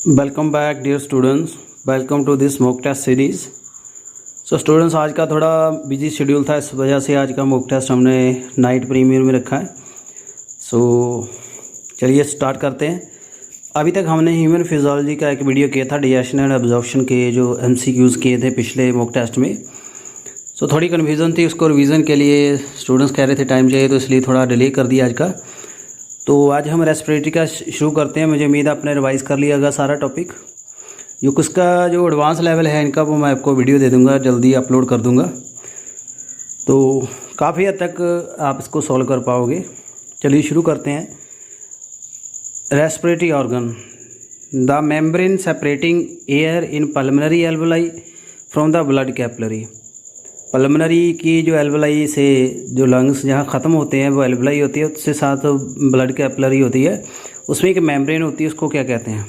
Welcome back dear students, welcome to this mock test series. So students, आज का थोड़ा busy schedule था, इस वजह से आज का मॉक टेस्ट हमने नाइट प्रीमियर में रखा है। सो चलिए स्टार्ट करते हैं। अभी तक हमने ह्यूमन फिजियोलॉजी का एक वीडियो किया था, डाइजेशन एंड एब्जॉर्प्शन के जो MCQs किए थे पिछले मॉक टेस्ट में। सो थोड़ी कन्फ्यूज़न थी, उसको रिवीजन के लिए स्टूडेंट्स कह रहे थे टाइम चाहिए, तो इसलिए थोड़ा डिले कर दिया आज का। तो आज हम रेस्पिरेटरी का शुरू करते हैं। मुझे उम्मीद है आपने रिवाइज़ कर लिया होगा सारा टॉपिक। जो उसका जो एडवांस लेवल है इनका, वो मैं आपको वीडियो दे दूंगा, जल्दी अपलोड कर दूंगा, तो काफ़ी हद तक आप इसको सॉल्व कर पाओगे। चलिए शुरू करते हैं। Respiratory organ, the membrane separating air in pulmonary alveoli from the blood capillary. Pulmonary की जो एल्वोलाई से जो लंग्स जहाँ ख़त्म होते हैं वो एल्वोलाई होती है, उससे साथ ब्लड कैपिलरी होती है, उसमें एक मेम्ब्रेन होती है, उसको क्या कहते हैं?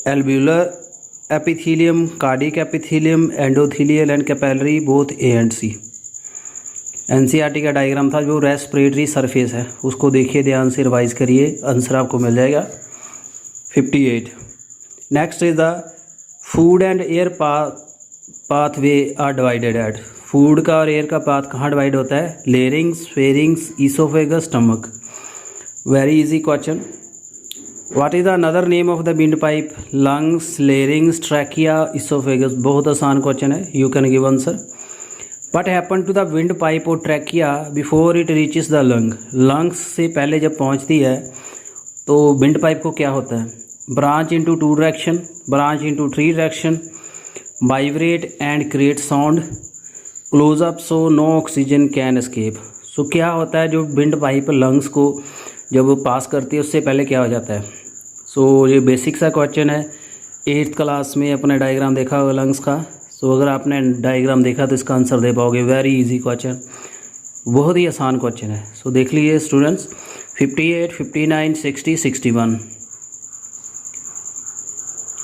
Alveolar epithelium, cardiac epithelium, endothelial and capillary, both A and C। NCERT का डायग्राम था। जो रेस्पिरेटरी सरफेस है उसको देखिए, ध्यान से रिवाइज करिए, आंसर आपको मिल जाएगा 58। Next is the food and air pathway are divided at. Food का और एयर का पाथ कहाँ डिवाइड होता है? Larynx, pharynx, oesophagus, stomach. Very easy question. What is the another name of the windpipe? Lungs, larynx, trachea, oesophagus. बहुत आसान question है, you can give answer. What happen to the windpipe और trachea before it reaches the lung? Lungs से पहले जब पहुंचती है तो विंड पाइप को क्या होता है? Branch into 2 direction, branch into 3 direction, vibrate and create sound, close up so no oxygen can escape. So क्या होता है, जो विंड पाइप लंग्स को जब पास करती है उससे पहले क्या हो जाता है? सो ये बेसिक सा क्वेश्चन है। 8th क्लास में अपने डायग्राम देखा होगा लंग्स का। सो अगर आपने डायग्राम देखा तो इसका आंसर दे पाओगे। वेरी इजी क्वेश्चन, बहुत ही आसान क्वेश्चन है। सो देख लीजिए students, 58, 59, 60, 61।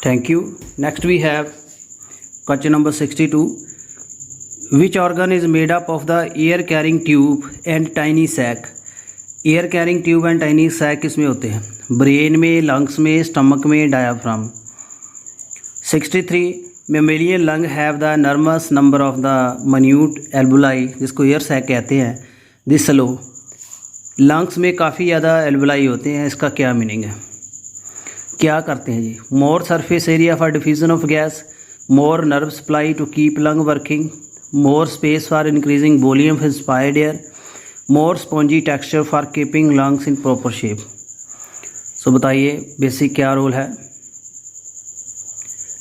Thank you. Next we have question number 62. Which organ is made up of the air carrying tube and tiny sac? Air carrying tube and tiny sac किसमें होते हैं? Brain में, लंग्स में, stomach में, diaphragm. 63. Mammalian lung have the enormous number of the minute alveoli, जिसको air sac कहते हैं। This low, lungs में काफ़ी ज़्यादा एल्वोलाई होते हैं, इसका क्या मीनिंग है? क्या करते हैं जी? More surface area for diffusion of gas, more nerve supply to keep lung working, more space for increasing volume of inspired air, more spongy texture for keeping lungs in proper shape। सो बताइए basic क्या role है?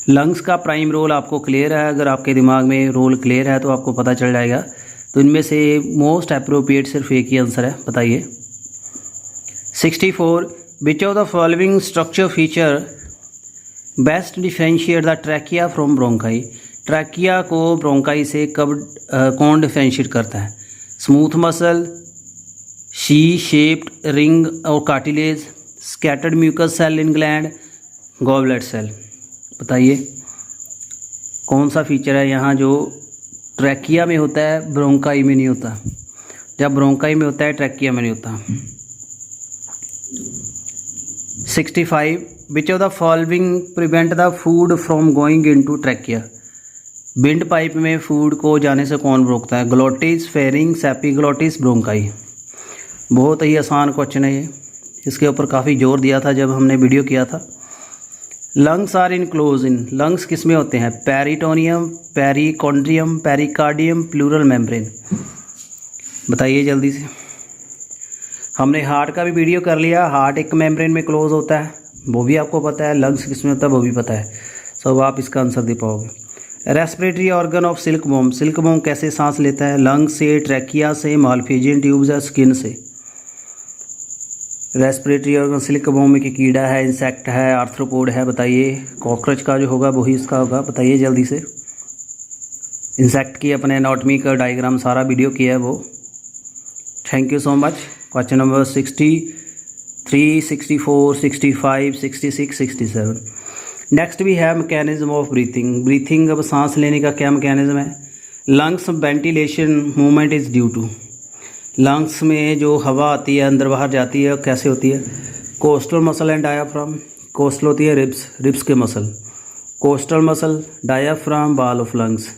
Lungs का prime role आपको clear है। अगर आपके दिमाग में रोल क्लियर है तो आपको पता चल जाएगा। तो इनमें से मोस्ट अप्रोप्रिएट सिर्फ एक ही आंसर है, बताइए। 64. विच of the following structure feature best differentiate the trachea from bronchi? Trachea को ब्रोंकाई से कौन डिफ्रेंशिएट करता है? Smooth muscle, she shaped ring और कार्टिलेज, स्कैटर्ड म्यूकस सेल इन ग्लैंड, गॉबलेट सेल। बताइए कौन सा फीचर है यहाँ जो ट्रैकिया में होता है, ब्रोंकाई में नहीं होता? जब ब्रोंकाई में होता है, ट्रैकिया में नहीं होता। 65. विच of the following prevent the food from going into trachea? Wind pipe में फूड को जाने से कौन रोकता है? Glottis, pharynx, epiglottis, bronchi. बहुत ही आसान क्वेश्चन है ये, इसके ऊपर काफ़ी जोर दिया था जब हमने वीडियो किया था। Lungs are enclose in, lungs किस में होते हैं? Peritoneum, perichondrium, pericardium, pleural membrane. बताइए जल्दी से। हमने हार्ट का भी वीडियो कर लिया, हार्ट एक मेम्ब्रेन में क्लोज होता है, वो भी आपको पता है। लंग्स किस में होता है वो भी पता है। सब आप इसका आंसर दे पाओगे। Respiratory organ of silk worm, silk worm कैसे सांस लेता है? लंग से, ट्रैकिया से, मालफिजियन ट्यूब या स्किन से? रेस्पिरेटरी ऑर्गन सिल्क वॉर्म में कीड़ा है, इंसेक्ट है, आर्थ्रोपोड है? बताइए। कॉकरोच का जो होगा वही इसका होगा, बताइए जल्दी से। इंसेक्ट की अपने एनाटॉमी का डायग्राम सारा वीडियो किया है वो। Thank you so much. Question number 63, 64, 65, 66, 67। Next भी है मैकेनिज्म ऑफ ब्रीथिंग। ब्रीथिंग, अब सांस लेने का क्या मैकेनिज्म है? Lungs ventilation movement is due to. Lungs में जो हवा आती है अंदर बाहर जाती है कैसे होती है? Costal muscle and diaphragm. Costal होती है रिब्स, रिब्स के muscle, costal muscle, diaphragm, wall of lungs.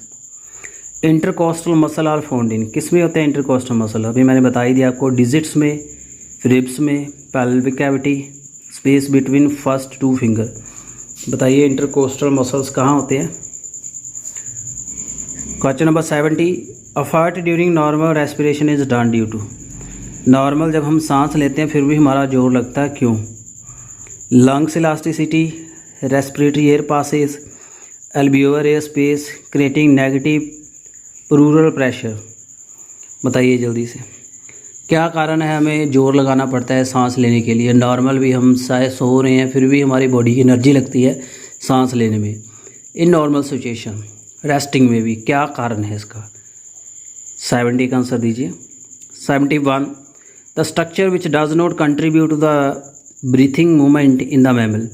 Intercostal muscle are found in, किस में होते हैं इंटरकोस्टल मसल? अभी मैंने बता ही दिया आपको, डिजिट्स में, रिब्स में, pelvic cavity, space between first two finger. बताइए इंटरकोस्टल मसल्स कहाँ होते हैं? Question number 70, effort during normal respiration is done due to. Normal जब हम सांस लेते हैं फिर भी हमारा जोर लगता है, क्यों? Lungs elasticity, respiratory air passes, alveolar air space, creating negative plural pressure. बताइए जल्दी से, क्या कारण है हमें जोर लगाना पड़ता है सांस लेने के लिए? नॉर्मल भी हम शायद सो रहे हैं फिर भी हमारी बॉडी की एनर्जी लगती है सांस लेने में, इन नॉर्मल सिचुएशन, रेस्टिंग में भी, क्या कारण है इसका? 70 का आंसर दीजिए। 71, the structure which does not contribute to the breathing movement in the mammal.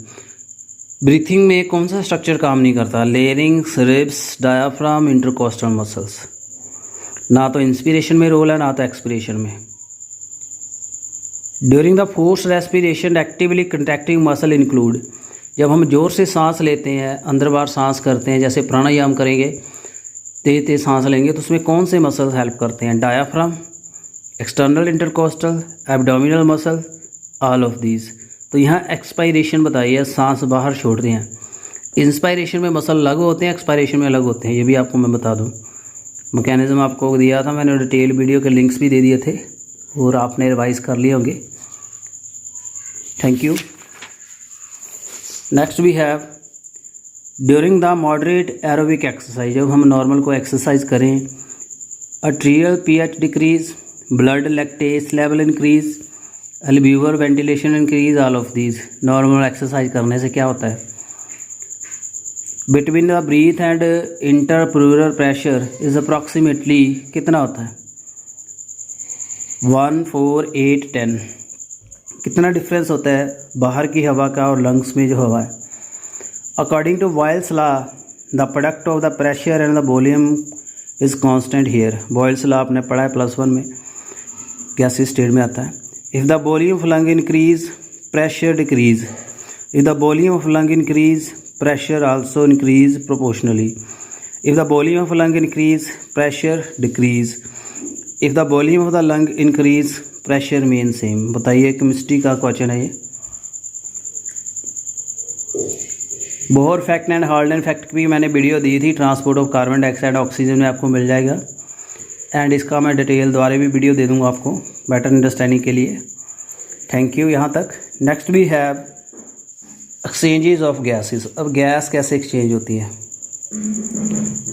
Breathing में कौन सा स्ट्रक्चर काम नहीं करता? Larynx, ribs, diaphragm, intercostal muscles. ना तो इंस्पिरेशन में रोल है ना तो एक्सपिरेशन में। During the force respiration actively contracting muscle include, जब हम जोर से सांस लेते हैं, अंदर बाहर सांस करते हैं, जैसे प्राणायाम करेंगे, तेज तेज सांस लेंगे, तो उसमें कौन से मसल हेल्प करते हैं? Diaphragm, external intercostal, abdominal muscle, all of these. तो यहाँ एक्सपायरेशन बताइए, सांस बाहर छोड़ रहे हैं। इंस्पायरेशन में मसल अलग होते हैं, एक्सपायरेशन में अलग होते हैं, ये भी आपको मैं बता दूँ। मैकेनिज्म आपको दिया था मैंने, डिटेल वीडियो के लिंक्स भी दे दिए थे और आपने रिवाइज कर लिए होंगे। Thank you. Next we have during the moderate aerobic exercise, जब हम नॉर्मल को एक्सरसाइज करें, arterial pH decrease, blood lactate level increase, alveolar ventilation increase, all of these. Normal exercise करने से क्या होता है? Between the breath and interpleural pressure is approximately कितना होता है? 1, 4, 8, 10। कितना डिफरेंस होता है बाहर की हवा का और लंग्स में जो हवा है? According to Boyle's law the product of the pressure and the volume is constant here. Boyle's law आपने पढ़ा है +1 में, गैसीय स्टेट में आता है। If the volume of lung increase pressure decrease, if the volume of lung increase pressure also increase proportionally. If the volume of lung increase, pressure decrease. If the volume of the lung increase, pressure remain same. बताइए, chemistry का question है ये। Bohr fact and हॉल्डेन fact की मैंने video दी थी, transport of carbon dioxide oxygen में आपको मिल जाएगा, एंड इसका मैं डिटेल द्वारा भी वीडियो दे दूंगा आपको बेटर अंडरस्टैंडिंग के लिए। थैंक यू यहाँ तक। Next we have exchanges of gases. अब गैस कैसे एक्सचेंज होती है?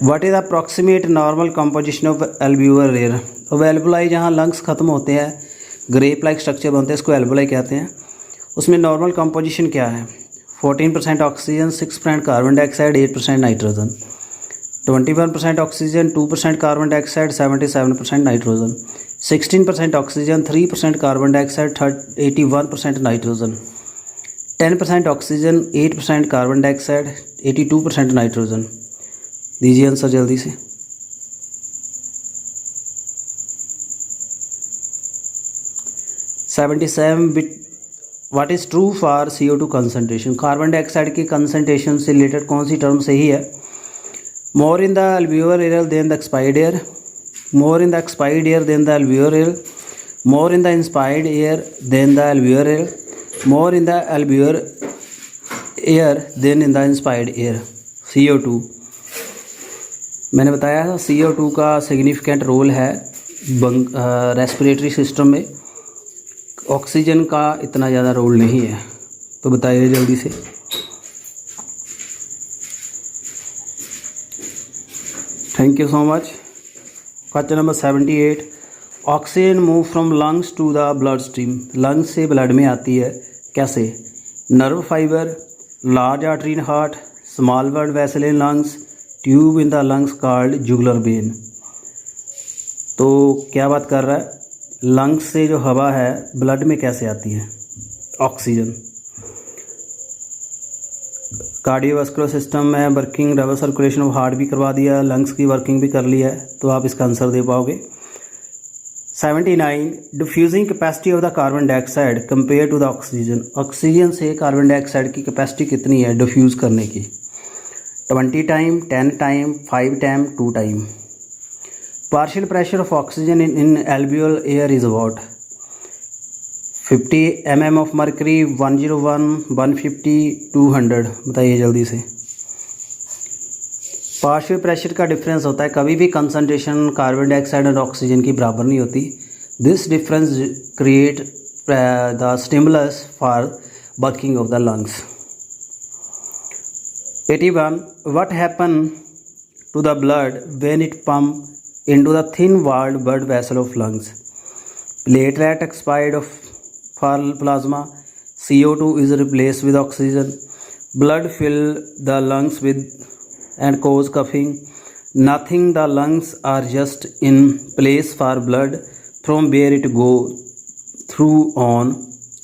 What is approximate normal composition of alveolar air. अब एल्वियोलाई जहाँ लंग्स ख़त्म होते हैं, ग्रेप लाइक स्ट्रक्चर बनते हैं, इसको एल्वियोलाई कहते हैं। उसमें नॉर्मल कंपोजिशन क्या है? 14% oxygen, 6% carbon dioxide, 8% nitrogen. 21% oxygen, 2% carbon dioxide, 77% nitrogen. 16% oxygen, 3% carbon dioxide, 81% nitrogen. 10% oxygen, 8% carbon dioxide, 82% nitrogen. दीजिए आंसर जल्दी से। What is true for CO2 concentration. Carbon dioxide की कंसनट्रेशन से रिलेटेड कौन सी टर्म सही है? More in the alveolar air than the expired air, more in the expired air than the alveolar air, more in the inspired air than the alveolar air, more in the alveolar air than in the inspired air। CO2 मैंने बताया था, CO2 का significant role है respiratory system में, oxygen का इतना ज़्यादा role नहीं है। तो बताइए जल्दी से। Thank you so much. Question number 78, oxygen move from lungs to the blood stream. Lungs से ब्लड में आती है कैसे? Nerve fibre, large artery in heart, small blood vessel in lungs, tube in the lungs called jugular vein. तो क्या बात कर रहा है? लंग्स से जो हवा है ब्लड में कैसे आती है? ऑक्सीजन। कार्डियोवास्कुलर सिस्टम में working, double circulation of heart भी करवा दिया, लंग्स की वर्किंग भी कर ली है, तो आप इसका आंसर दे पाओगे। 79 diffusing capacity of the carbon dioxide compare to the oxygen. Oxygen से कार्बन डाइऑक्साइड की कैपेसिटी कितनी है डिफ्यूज़ करने की? 20 time, 10 time, 5 time, 2 time. Partial pressure of oxygen in alveolar air is about 50 mm of mercury, 101, 150, 200। बताइए जल्दी से। Partial pressure का डिफरेंस होता है, कभी भी कंसनट्रेशन कार्बन डाइऑक्साइड और ऑक्सीजन की बराबर नहीं होती। This difference create the stimulus for working of the lungs. 81 what happen to the blood when it pump into the thin walled blood vessel of lungs? Platelet expired of for plasma, CO2 is replaced with oxygen, blood fill the lungs with and cause coughing, nothing, the lungs are just in place for blood from where it go through on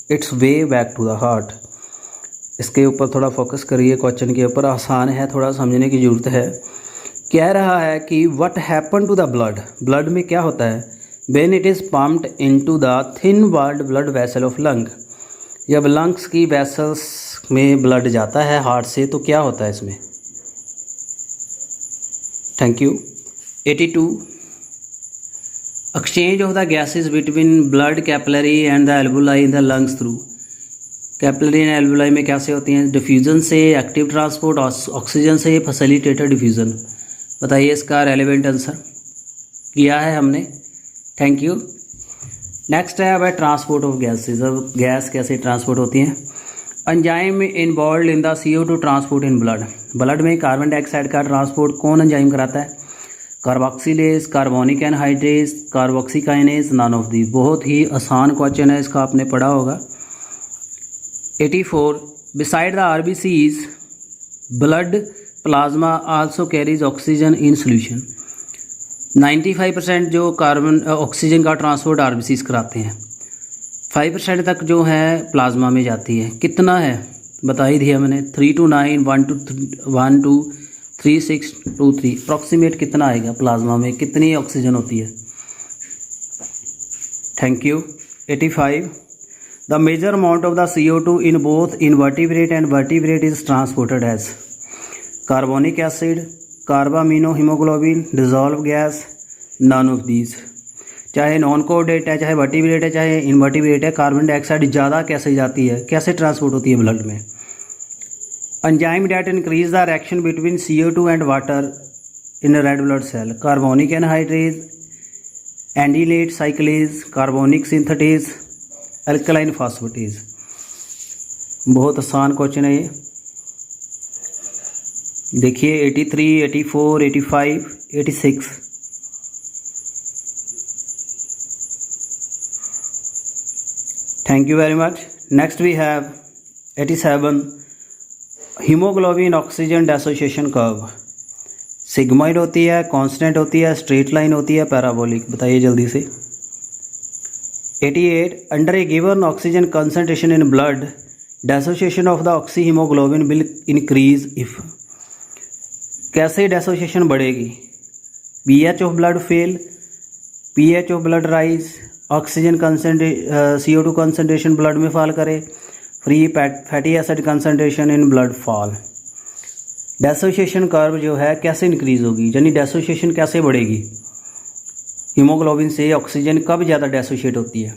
its way back to the heart। इसके ऊपर थोड़ा focus करिए, question के ऊपर आसान है, थोड़ा समझने की ज़रूरत है। कह रहा है कि what happen to the blood, blood में क्या होता है? When it is pumped into the thin walled blood vessel of lung, जब लंग्स की वेसल्स में ब्लड जाता है हार्ट से तो क्या होता है इसमें? Thank you. 82 exchange of the gases between blood capillary and the alveoli in the lungs through. Capillary and alveoli में कैसे होती हैं? डिफ्यूज़न से, एक्टिव ट्रांसपोर्ट, ऑक्सीजन से, फैसिलिटेटेड डिफ्यूज़न। बताइए इसका रेलेवेंट आंसर किया है हमने। Thank you. नेक्स्ट है अब ट्रांसपोर्ट ऑफ गैसेज। अब गैस कैसे ट्रांसपोर्ट होती हैं? Enzyme involve in the CO2 transport in blood. Blood में कार्बन डाइऑक्साइड का ट्रांसपोर्ट कौन एंजाइम कराता है? Carboxylase, carbonic anhydrase, carboxykinase, none of the. बहुत ही आसान क्वेश्चन है, इसका आपने पढ़ा होगा। 84 beside the RBCs blood plasma also carries oxygen in solution. 95% जो कार्बन ऑक्सीजन का ट्रांसपोर्ट RBCs कराते हैं, 5% तक जो है प्लाज्मा में जाती है। कितना है बता ही दिया मैंने, 3 to 9, 1 to 3, 6 to 3। अप्रॉक्सीमेट कितना आएगा प्लाज्मा में, कितनी ऑक्सीजन होती है? Thank you. 85 the major amount of the CO2 in both invertebrate and vertebrate is transported as carbonic acid, carbamino haemoglobin, dissolve gas, none of these. चाहे non coordinate है, चाहे vertebrate है, चाहे इनवर्टिब्रेट है, कार्बन डाइऑक्साइड ज़्यादा कैसे जाती है, कैसे ट्रांसपोर्ट होती है ब्लड में? Enzyme that increase the reaction between CO2 and water in red blood cell. Carbonic anhydrase, adenylate cyclase, carbonic synthetase, alkaline phosphatase. बहुत आसान क्वेश्चन है ये। देखिए 83, 84, 85, 86। Thank you very much. Next we have 87 haemoglobin oxygen dissociation curve. Sigmoid होती है, constant होती है, straight line होती है, पैराबोलिक। बताइए जल्दी से। 88 under a given oxygen concentration in blood dissociation of the oxy haemoglobin will increase if. कैसे डेसोसिएशन बढ़ेगी? pH of blood fell, pH of blood rise, oxygen CO2 concentration blood में fall करे, free fatty acid concentration in blood fall. Dissociation curve जो है कैसे increase होगी, यानी डेसोसिएशन कैसे बढ़ेगी? हीमोग्लोबिन से ऑक्सीजन कब ज़्यादा डेसोशिएट होती है?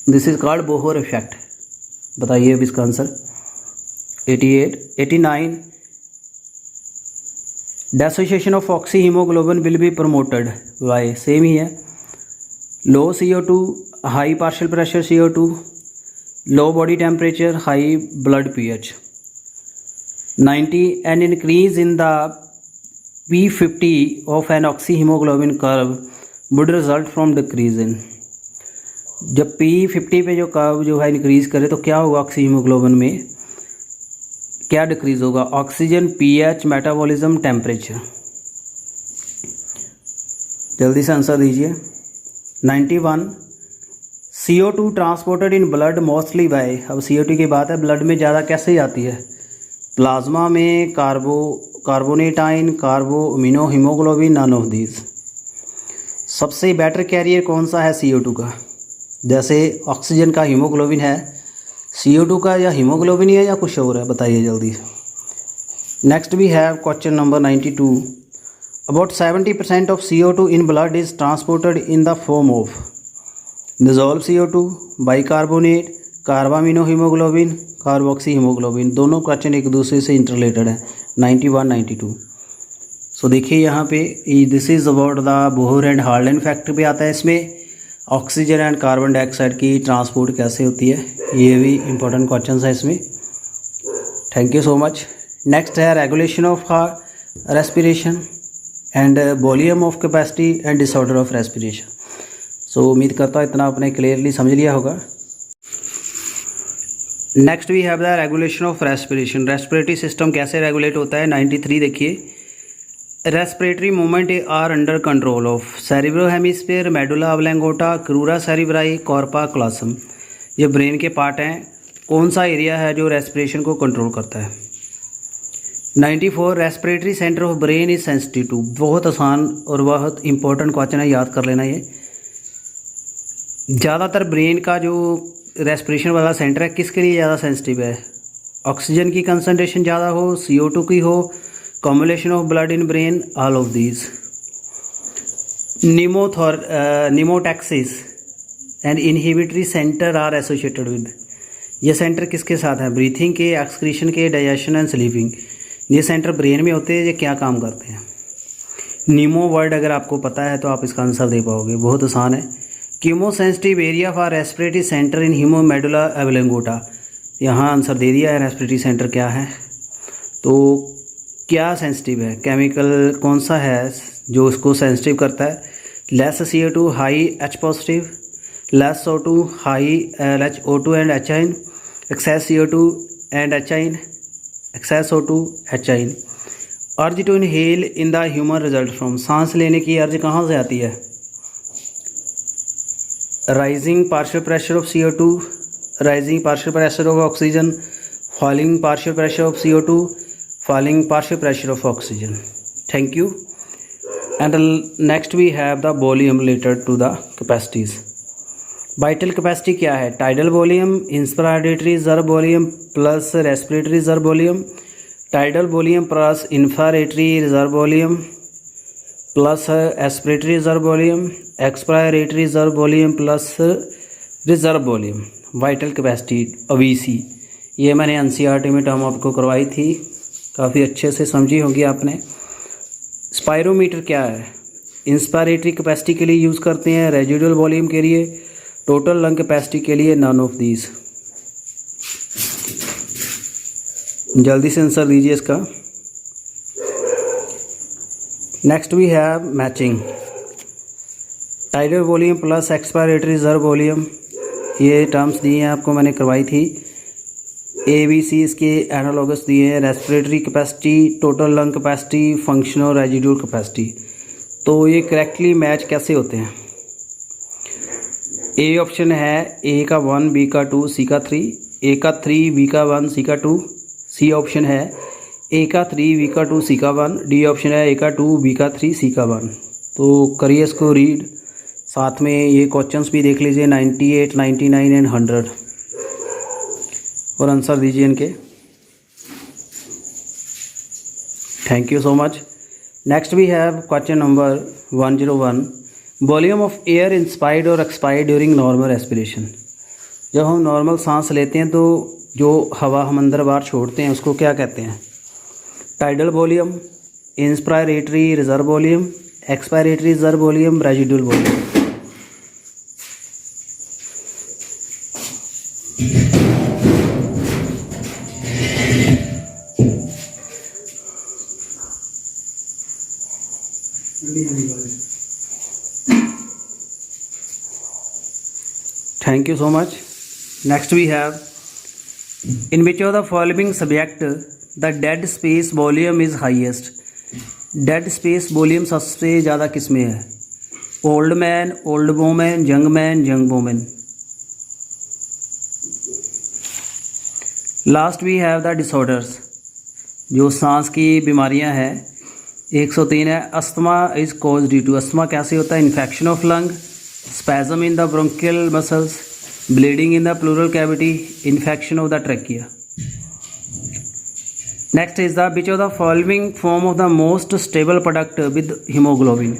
This is called Bohr effect. बताइए अब इसका answer. 88 89 dissociation of oxy haemoglobin will be promoted by, same ही है, low CO2, high partial pressure CO2, low body temperature, high blood pH। 90 an increase in the P50 of an oxy haemoglobin curve would result from decrease in. जब P50 पे जो curve जो है increase करे तो क्या होगा? ऑक्सी हीमोग्लोबिन में क्या डिक्रीज होगा? Oxygen, pH, metabolism, temperature. जल्दी से आंसर दीजिए। 91 CO2 transported in blood mostly bye. अब CO2 की बात है, ब्लड में ज़्यादा कैसे जाती है? प्लाज्मा में carbonate ion, carbo amino haemoglobin, none of these. सबसे बेटर कैरियर कौन सा है CO2 का? जैसे ऑक्सीजन का हीमोग्लोबिन है, CO2 का या हीमोग्लोबिन है या कुछ और है, बताइए जल्दी। Next we have question number 92। About 70% of CO2 in blood is transported in the form of dissolve CO2, bicarbonate, carbamino haemoglobin, carboxy haemoglobin. दोनों क्वेश्चन एक दूसरे से इंटरलेटेड है, 91 92। सो देखिए यहाँ पे this is about the Bohr and Haldane factor भी आता है इसमें। ऑक्सीजन एंड कार्बन डाइऑक्साइड की ट्रांसपोर्ट कैसे होती है, ये भी इंपॉर्टेंट क्वेश्चन है इसमें। Thank you so much. Next है regulation of respiration and volume of capacity and disorder of respiration. So उम्मीद करता हूँ इतना आपने क्लियरली समझ लिया होगा। Next we have the regulation of respiration. Respiratory system कैसे रेगुलेट होता है, 93 देखिए। Respiratory movement are under control of cerebro hemisphere, medulla oblongata, crura cerebri, corpus callosum. ये ब्रेन के पार्ट हैं। कौन सा एरिया है जो रेस्पिरेशन को कंट्रोल करता है? 94 respiratory centre of brain is sensitive to. बहुत आसान और बहुत इंपॉर्टेंट क्वेश्चन है, याद कर लेना ये। ज़्यादातर ब्रेन का जो रेस्पिरेशन वाला सेंटर है किसके लिए ज़्यादा सेंसिटिव है? ऑक्सीजन की कंसनट्रेशन ज़्यादा हो, CO2 की हो, combination of blood in brain, all of these. Pneumotaxic and inhibitory centre are associated with. ये सेंटर किसके साथ है? ब्रीथिंग के, एक्सक्रीशन के, डाइजेशन एंड स्लीपिंग। ये सेंटर ब्रेन में होते हैं। ये क्या काम करते हैं? नीमो वर्ड अगर आपको पता है तो आप इसका आंसर दे पाओगे, बहुत आसान है। Chemosensitive area for respiratory centre in hemo medulla oblongata. यहाँ आंसर दे दिया है, रेस्पिरेटरी सेंटर क्या है। तो क्या सेंसिटिव है? केमिकल कौन सा है जो उसको सेंसिटिव करता है? Less CO2 high H positive, less O2 high O2 and H ion, excess CO2 and H ion, excess O2 H ion. Urge to inhale in the human result from. सांस लेने की अर्ज कहाँ से आती है? Rising partial pressure of CO2, rising partial pressure of oxygen, falling partial pressure of CO2, falling partial pressure of oxygen. Thank you. And next we have the volume related to the capacities. Vital capacity क्या है? Tidal volume, inspiratory reserve volume plus respiratory reserve volume, tidal volume plus infiratory reserve volume plus aspiratory reserve volume, expiratory reserve volume plus reserve volume. Vital capacity OVC, ये मैंने NCERT में term आपको करवाई थी, काफ़ी अच्छे से समझी होगी आपने। स्पायरोमीटर क्या है? इंस्पायरेटरी कैपेसिटी के लिए यूज़ करते हैं, रेजिडुअल वॉल्यूम के लिए, टोटल लंग कैपेसिटी के लिए, नन ऑफ दीज। जल्दी से आंसर दीजिए इसका। Next we have matching. Tidal volume plus expiratory reserve volume, ये टर्म्स दिए हैं आपको, मैंने करवाई थी। ABC इसके एनालॉगस दिए हैं, respiratory capacity, total lung capacity, functional residual capacity. तो ये करेक्टली मैच कैसे होते हैं? ए ऑप्शन है A का 1, B का 2, C का 3, A का 3, B का 1, C का 2। C ऑप्शन है A का 3, B का 2, C का 1। D ऑप्शन है A का 2, B का 3, C का 1। तो करिए इसको रीड, साथ में ये क्वेश्चंस भी देख लीजिए, 98, 99 एंड 100, और आंसर दीजिए इनके। Thank you so much. Next we have question number 101। Volume of air inspired और एक्सपायर्ड ड्यूरिंग नॉर्मल रेस्पिरेशन। जब हम नॉर्मल सांस लेते हैं तो जो हवा हम अंदर बाहर छोड़ते हैं उसको क्या कहते हैं? Tidal volume, inspiratory reserve volume, expiratory reserve volume, residual volume. Thank you so much. Next we have, in which of the following subject the dead space volume is highest? Dead space volume सबसे ज़्यादा किस में है? Old man, old women, young man, young women. Last we have the disorders, जो सांस की बीमारियां हैं 103 है asthma is cause due to, asthma कैसे होता है, infection of lung, spasm in the bronchial muscles, bleeding in the pleural cavity, infection of the trachea. Next is the which of the following form of the most stable product with haemoglobin,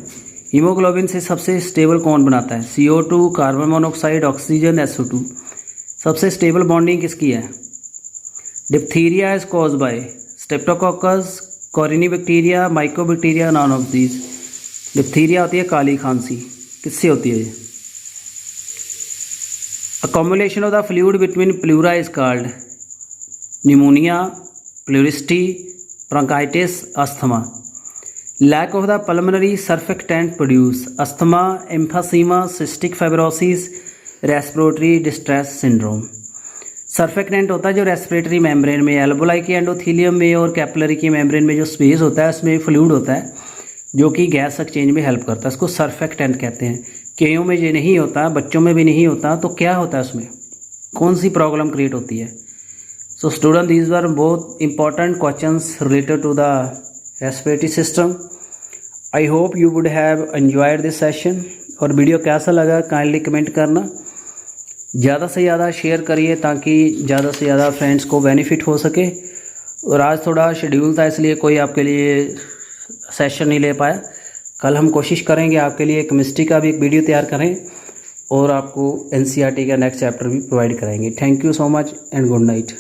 haemoglobin से सबसे stable कौन बनाता है, CO2, carbon monoxide, oxygen, SO2। सबसे stable bonding किसकी है। Diphtheria is cause by streptococcus, coryne bacteria, mycobacteria, none of these. Diphtheria होती है काली खांसी, किससे होती है ये। Accumulation of the fluid between pleura is called pneumonia, pleurisy, bronchitis, asthma. Lack of the pulmonary surfactant produce asthma, emphysema, cystic fibrosis, respiratory distress syndrome. Surfactant होता है जो रेस्पिरेटरी मेम्ब्रेन में, एल्वोलाई के एंडोथीलियम में और कैपिलरी की membrane में जो स्पेस होता है उसमें फ्लूइड होता है जो कि गैस एक्सचेंज में हेल्प करता है, उसको सर्फेक्टेंट कहते हैं। कईयों में ये नहीं होता, बच्चों में भी नहीं होता, तो क्या होता है उसमें, कौन सी प्रॉब्लम क्रिएट होती है। So student these are both important questions related to the respiratory system. I hope you would have enjoyed this session. और वीडियो कैसा लगा काइंडली कमेंट करना, ज़्यादा से ज़्यादा शेयर करिए ताकि ज़्यादा से ज़्यादा फ्रेंड्स को बेनिफिट हो सके। और आज थोड़ा शेड्यूल था इसलिए कोई आपके लिए सेशन नहीं ले पाया। कल हम कोशिश करेंगे आपके लिए केमिस्ट्री का भी एक वीडियो तैयार करें और आपको NCERT का नेक्स्ट चैप्टर भी प्रोवाइड कराएंगे। Thank you so much and good night.